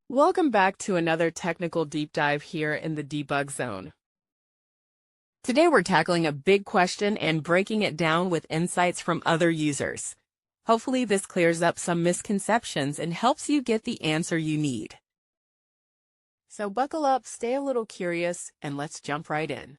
Welcome back to another technical deep dive here in the debug zone. Today we're tackling a big question and breaking it down with insights from other users. Hopefully this clears up some misconceptions and helps you get the answer you need. So buckle up, stay a little curious, and let's jump right in.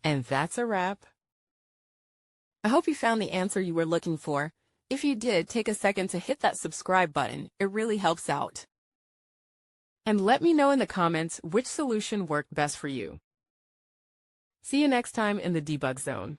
And that's a wrap. I hope you found the answer you were looking for. If you did, take a second to hit that subscribe button. It really helps out. And let me know in the comments which solution worked best for you. See you next time in the debug zone.